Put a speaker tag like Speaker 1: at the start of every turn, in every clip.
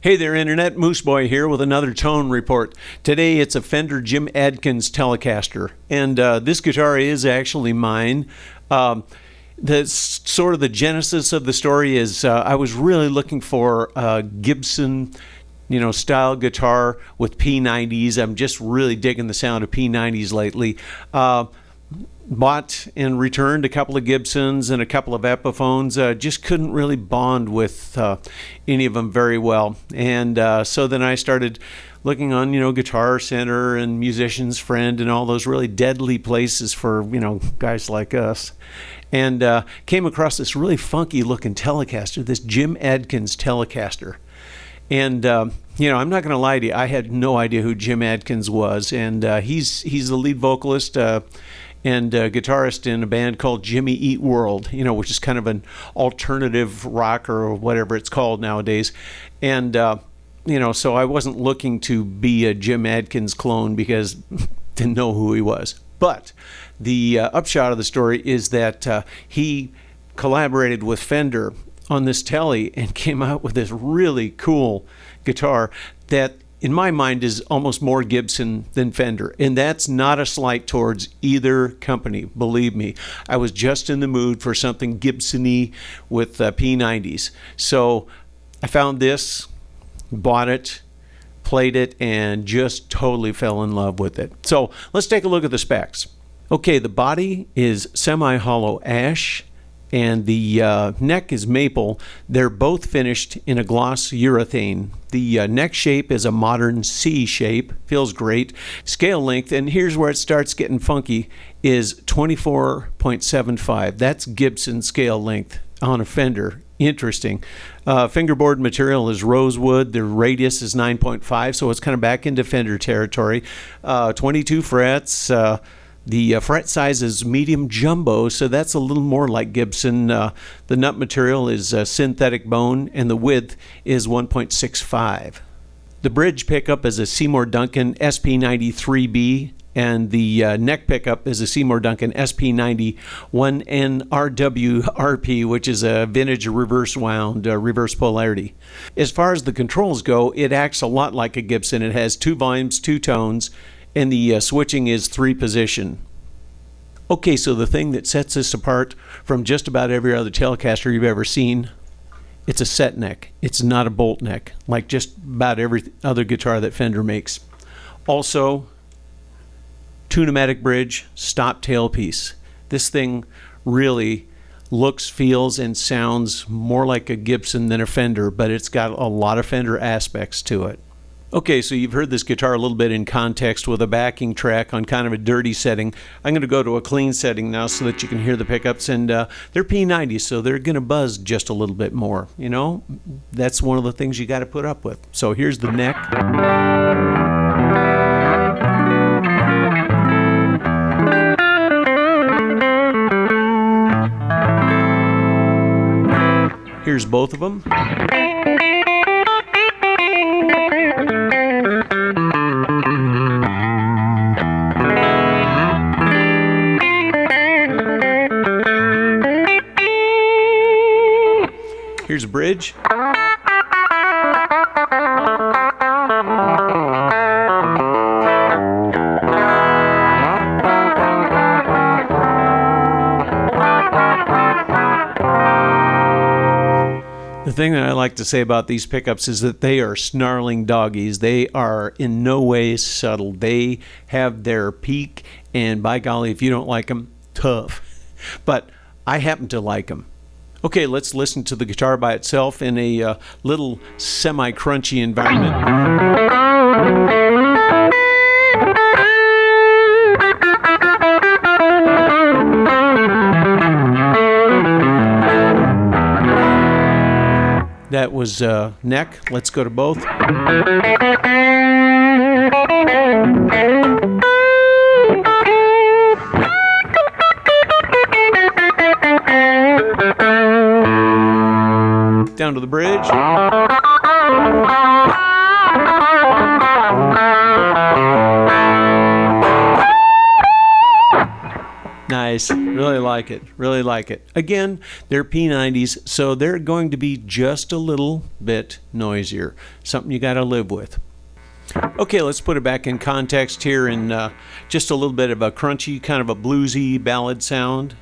Speaker 1: Hey there, Internet. Moose Boy here with another tone report. Today it's a Fender Jim Adkins Telecaster, and this guitar is actually mine. The sort of the genesis of the story is I was really looking for a Gibson, style guitar with P90s. I'm just really digging the sound of P90s lately. Bought and returned a couple of Gibsons and a couple of Epiphones. Just couldn't really bond with any of them very well. And so then I started looking on, Guitar Center and Musician's Friend and all those really deadly places for, guys like us. And came across this really funky looking Telecaster, this Jim Adkins Telecaster. And, I'm not going to lie to you, I had no idea who Jim Adkins was. And he's the lead vocalist and guitarist in a band called Jimmy Eat World, which is kind of an alternative rock or whatever it's called nowadays. And, so I wasn't looking to be a Jim Adkins clone because didn't know who he was. But the upshot of the story is that he collaborated with Fender on this Tele and came out with this really cool guitar that in my mind is almost more Gibson than Fender. And that's not a slight towards either company, believe me. I was just in the mood for something Gibson-y with P90s. So I found this, bought it, played it, and just totally fell in love with it. So let's take a look at the specs. Okay, the body is semi-hollow ash, and the neck is maple. They're both finished in a gloss urethane. The neck shape is a modern C shape, feels great. Scale length, and here's where it starts getting funky, is 24.75. That's Gibson scale length on a Fender. Interesting. Fingerboard material is rosewood. The radius is 9.5, so it's kind of back into Fender territory. 22 frets. The fret size is medium jumbo, so that's a little more like Gibson. The nut material is synthetic bone, and the width is 1.65. The bridge pickup is a Seymour Duncan SP93B, and the neck pickup is a Seymour Duncan SP90 1NRWRP, which is a vintage reverse wound, reverse polarity. As far as the controls go, it acts a lot like a Gibson. It has 2 volumes, 2 tones, and the switching is 3 position. Okay, so the thing that sets this apart from just about every other Telecaster you've ever seen, it's a set neck. It's not a bolt neck, like just about every other guitar that Fender makes. Also, 2-pneumatic bridge, stop tailpiece. This thing really looks, feels, and sounds more like a Gibson than a Fender, but it's got a lot of Fender aspects to it. Okay, so you've heard this guitar a little bit in context with a backing track on kind of a dirty setting. I'm going to go to a clean setting now so that you can hear the pickups, and they're P90s, so they're going to buzz just a little bit more. That's one of the things you got to put up with. So here's the neck. Here's both of them. Here's a bridge. The thing that I like to say about these pickups is that they are snarling doggies. They are in no way subtle. They have their peak, and by golly, if you don't like them, tough. But I happen to like them. Okay, let's listen to the guitar by itself in a little semi-crunchy environment. That was neck. Let's go to both. Down to the bridge. Nice. Really like it. Really like it. Again, they're P90s, so they're going to be just a little bit noisier. Something you got to live with. Okay, let's put it back in context here in just a little bit of a crunchy, kind of a bluesy ballad sound.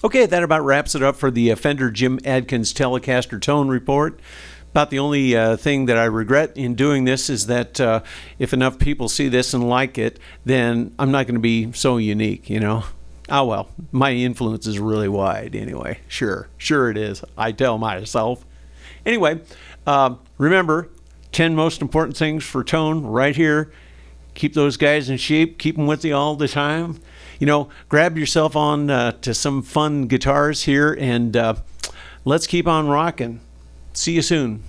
Speaker 1: Okay, that about wraps it up for the Fender Jim Adkins Telecaster Tone Report. About the only thing that I regret in doing this is that if enough people see this and like it, then I'm not going to be so unique, you know. Oh well, my influence is really wide anyway. Sure it is. I tell myself. Anyway, remember, 10 most important things for tone right here. Keep those guys in shape. Keep them with you all the time. You know, grab yourself on to some fun guitars here, and let's keep on rocking. See you soon.